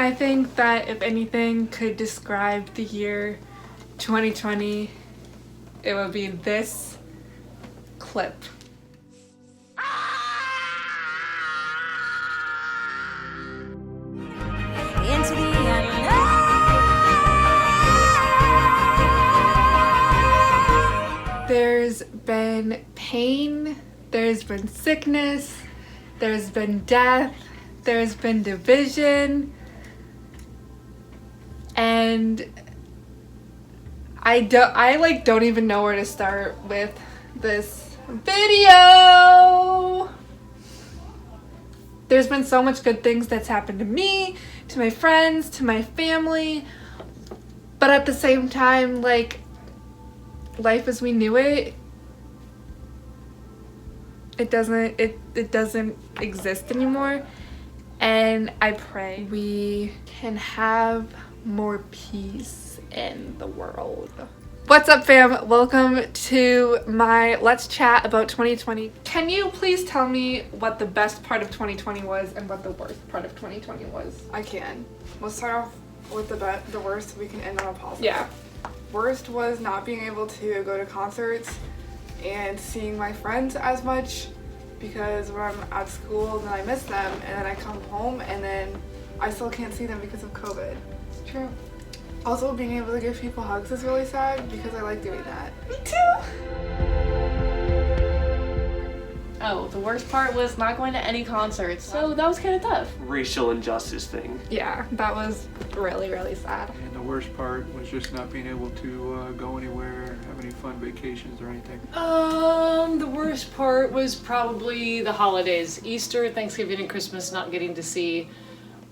I think that if anything could describe the year 2020, it would be this clip. Into the unknown. There's been pain, there's been sickness, there's been death, there's been division, and I don't even know where to start with this video. There's been so much good things that's happened to me, to my friends, to my family, but at the same time, like, life as we knew it, it doesn't exist anymore. And I pray we can have more peace in the world. What's up, fam? Welcome to my Let's Chat About 2020. Can you please tell me what the best part of 2020 was and what the worst part of 2020 was? I can. Let's start off with the worst so we can end on a positive. Yeah. Worst was not being able to go to concerts and seeing my friends as much, because when I'm at school then I miss them, and then I come home and then I still can't see them because of COVID. It's true. Also, being able to give people hugs is really sad because I like doing that. Me too. Oh, the worst part was not going to any concerts, so that was kind of tough. Racial injustice thing. Yeah, that was really, really sad. And the worst part was just not being able to go anywhere, have any fun vacations or anything. The worst part was probably the holidays. Easter, Thanksgiving, and Christmas, not getting to see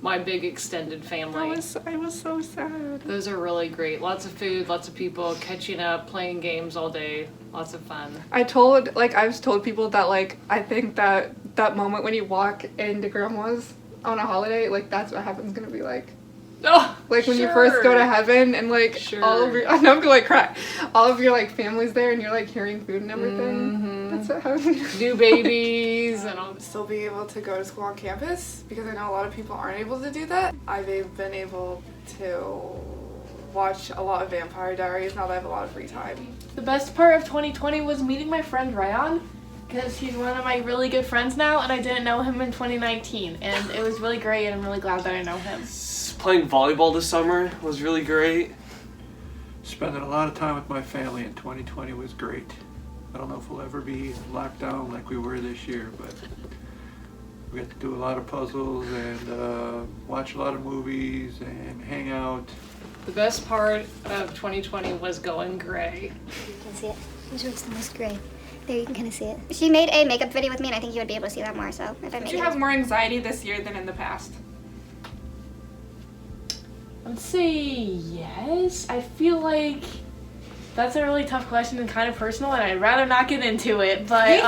my big extended family. I was so sad. Those are really great. Lots of food, lots of people, catching up, playing games all day. Lots of fun. I've told people that, like, I think that moment when you walk into grandma's on a holiday, like, that's what heaven's gonna be like. Oh, Like when you first go to heaven and like all of your, I know I'm gonna like cry, all of your like family's there and you're like hearing food and everything. Mm-hmm. That's what heaven. New babies and all. Still being able to go to school on campus, because I know a lot of people aren't able to do that. I've been able to watch a lot of Vampire Diaries now that I have a lot of free time. The best part of 2020 was meeting my friend Ryan, because he's one of my really good friends now, and I didn't know him in 2019, and it was really great, and I'm really glad that I know him. Playing volleyball this summer was really great. Spending a lot of time with my family in 2020 was great. I don't know if we'll ever be locked down like we were this year, but we got to do a lot of puzzles and watch a lot of movies and hang out. The best part of 2020 was going gray. You can see it. It was the most gray. There, you can kind of see it. She made a makeup video with me, and I think you would be able to see that more. So if I Did make you it, have more anxiety this year than in the past? I'd say yes. I feel like that's a really tough question and kind of personal, and I'd rather not get into it, but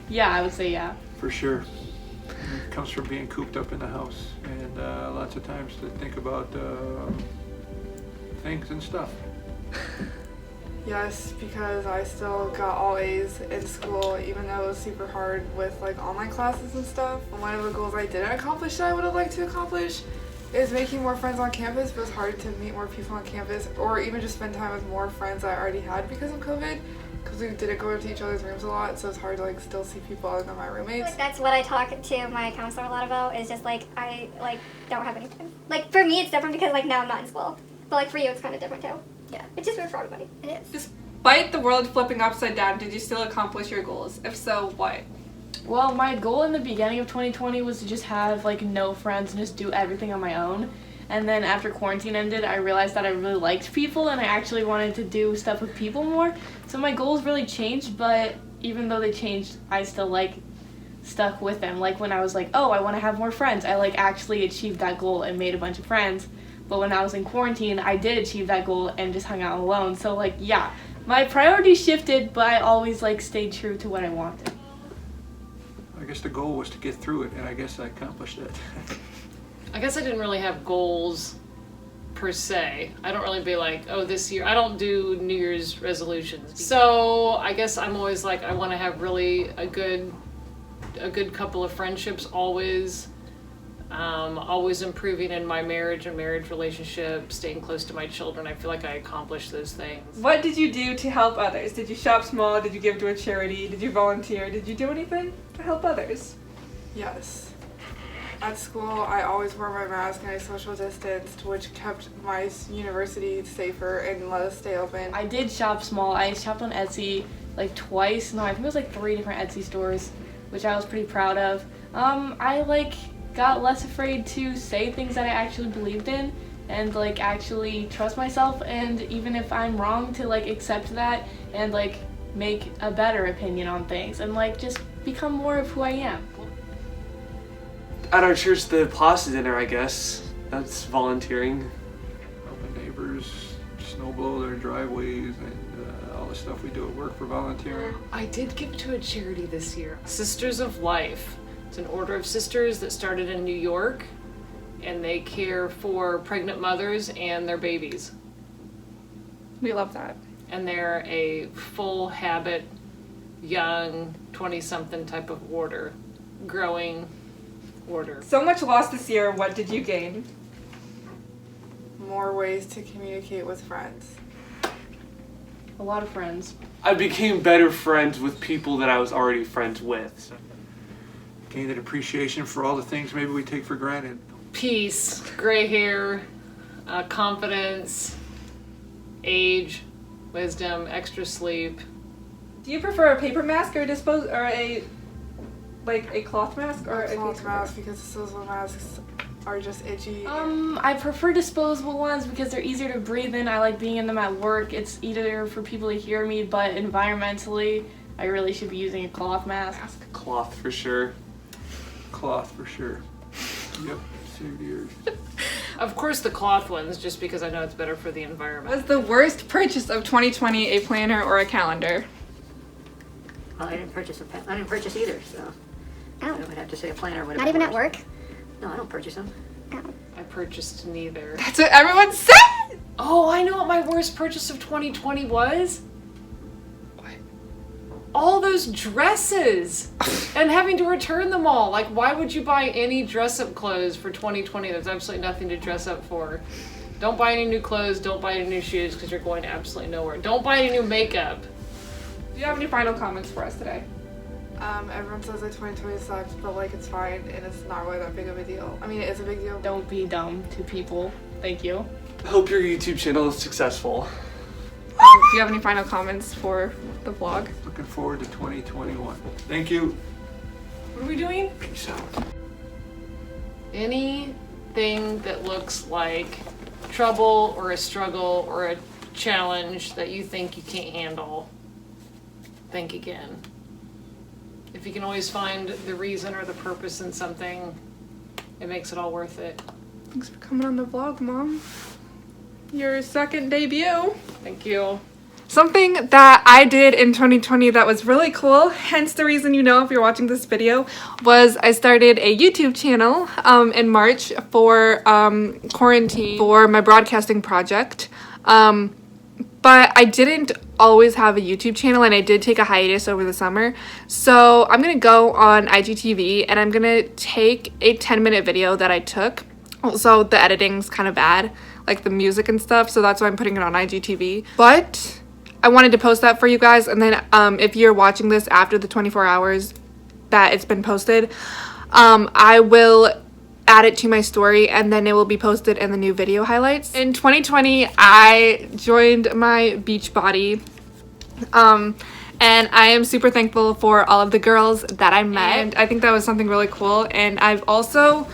yeah, I would say yeah. For sure. It comes from being cooped up in the house and lots of times to think about things and stuff. Yes, because I still got all A's in school, even though it was super hard with like online classes and stuff. One of the goals I didn't accomplish that I would have liked to accomplish is making more friends on campus, but it's hard to meet more people on campus, or even just spend time with more friends that I already had because of COVID, because we didn't go into each other's rooms a lot, so it's hard to like still see people other than my roommates. like, that's what I talk to my counselor a lot about. Is just like I like don't have anything. Like for me, it's different because like now I'm not in school, but like for you, it's kind of different too. Yeah, it's just weird for everybody. It is. Despite the world flipping upside down, did you still accomplish your goals? If so, what? Well, my goal in the beginning of 2020 was to just have like no friends and just do everything on my own. And then after quarantine ended, I realized that I really liked people and I actually wanted to do stuff with people more. So my goals really changed, but even though they changed, I still like stuck with them. Like when I was like, oh, I want to have more friends, I like actually achieved that goal and made a bunch of friends. But when I was in quarantine, I did achieve that goal and just hung out alone. So like, yeah, my priorities shifted, but I always like stayed true to what I wanted. I guess the goal was to get through it, and I guess I accomplished it. I guess I didn't really have goals per se. I don't really be like, oh, this year, I don't do New Year's resolutions. So I guess I'm always like, I want to have really a good couple of friendships always. always improving in my marriage and marriage relationship, staying close to my children. I feel like I accomplished those things. What did you do to help others? Did you shop small? Did you give to a charity? Did you volunteer? Did you do anything to help others? Yes. At school, I always wore my mask and I social distanced, which kept my university safer and let us stay open. I did shop small. I shopped on Etsy like twice. No, I think it was like 3 different Etsy stores, which I was pretty proud of. I like got less afraid to say things that I actually believed in and like actually trust myself, and even if I'm wrong, to like accept that and like make a better opinion on things and like just become more of who I am. At our church, the pasta dinner, I guess. That's volunteering. Helping neighbors snow blow their driveways and all the stuff we do at work for volunteering. I did give to a charity this year. Sisters of Life. It's an order of sisters that started in New York, and they care for pregnant mothers and their babies. We love that. And they're a full habit, young, 20-something type of order, growing order. So much loss this year. What did you gain? More ways to communicate with friends. A lot of friends. I became better friends with people that I was already friends with. Gained an appreciation for all the things maybe we take for granted. Peace, gray hair, confidence, age, wisdom, extra sleep. Do you prefer a paper mask or a cloth mask or A cloth paper mask because disposable masks are just itchy. I prefer disposable ones because they're easier to breathe in. I like being in them at work. It's easier for people to hear me, but environmentally, I really should be using a cloth mask. Cloth for sure. Cloth for sure. Yep, saved years. Of course the cloth ones, just because I know it's better for the environment. Was the worst purchase of 2020 a planner or a calendar? Well, I didn't purchase either, so I would have to say a planner would have Not been even at worse. work? No, I don't purchase them. I purchased neither. That's what everyone said! Oh, I know what my worst purchase of 2020 was. What? All those dresses and having to return them all. Like, why would you buy any dress-up clothes for 2020? There's absolutely nothing to dress up for. Don't buy any new clothes. Don't buy any new shoes because you're going absolutely nowhere. Don't buy any new makeup. Do you have any final comments for us today? Everyone says that 2020 sucked, but like it's fine and it's not really that big of a deal. I mean, it is a big deal. Don't be dumb to people. Thank you. Hope your YouTube channel is successful. Do you have any final comments for the vlog? Looking forward to 2021. Thank you. What are we doing? Peace out. Anything that looks like trouble or a struggle or a challenge that you think you can't handle, think again. If you can always find the reason or the purpose in something, it makes it all worth it. Thanks for coming on the vlog, Mom. Your second debut. Thank you. Something that I did in 2020 that was really cool, hence the reason you know if you're watching this video, was I started a YouTube channel in March for quarantine for my broadcasting project. But I didn't always have a YouTube channel, and I did take a hiatus over the summer. So I'm going to go on IGTV and I'm going to take a 10-minute video that I took. Also, the editing's kind of bad, like the music and stuff, so that's why I'm putting it on IGTV. But I wanted to post that for you guys, and then if you're watching this after the 24 hours that it's been posted, I will add it to my story, and then it will be posted in the new video highlights. In 2020, I joined my Beachbody, and I am super thankful for all of the girls that I met. And I think that was something really cool, and I've also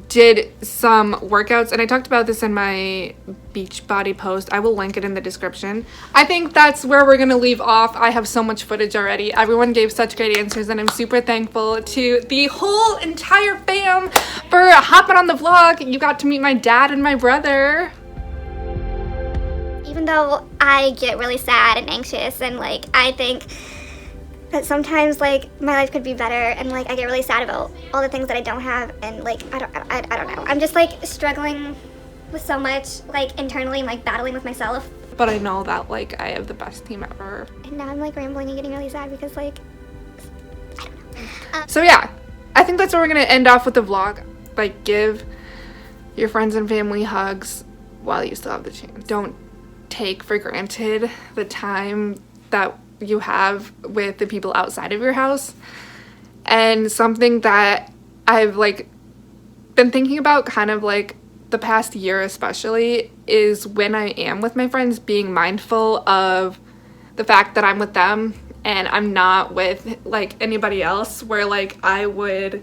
did some workouts, and I talked about this in my Beachbody post. I will link it in the description. I think that's where we're gonna leave off. I have so much footage already. Everyone gave such great answers, and I'm super thankful to the whole entire fam for hopping on the vlog. You got to meet my dad and my brother. Even though I get really sad and anxious and like I think that sometimes like my life could be better, and like I get really sad about all the things that I don't have, and like I don't know. I'm just like struggling with so much like internally, and like battling with myself. But I know that like I have the best team ever. And now I'm like rambling and getting really sad because like So yeah, I think that's where we're gonna end off with the vlog. Like, give your friends and family hugs while you still have the chance. Don't take for granted the time that you have with the people outside of your house. And something that I've like been thinking about kind of like the past year especially is when I am with my friends, being mindful of the fact that I'm with them and I'm not with like anybody else, where like I would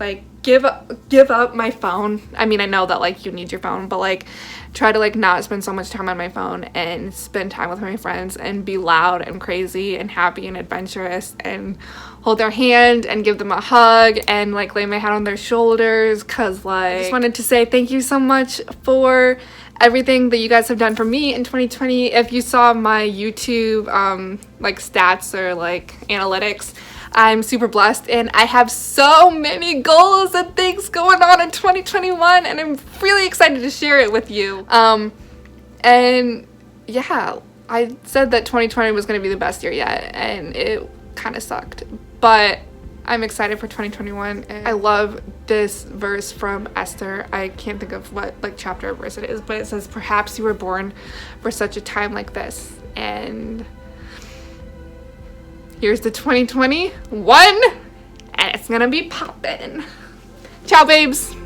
like give up my phone. I mean, I know that like you need your phone, but like try to like not spend so much time on my phone and spend time with my friends and be loud and crazy and happy and adventurous and hold their hand and give them a hug and like lay my head on their shoulders, cause like I just wanted to say thank you so much for everything that you guys have done for me in 2020. If you saw my YouTube like stats or like analytics, I'm super blessed and I have so many goals and things going on in 2021 and I'm really excited to share it with you. And yeah, I said that 2020 was going to be the best year yet and it kind of sucked, but I'm excited for 2021. And I love this verse from Esther. I can't think of what like chapter or verse it is, but it says, perhaps you were born for such a time like this. And here's the 2021 and it's gonna be poppin'. Ciao, babes.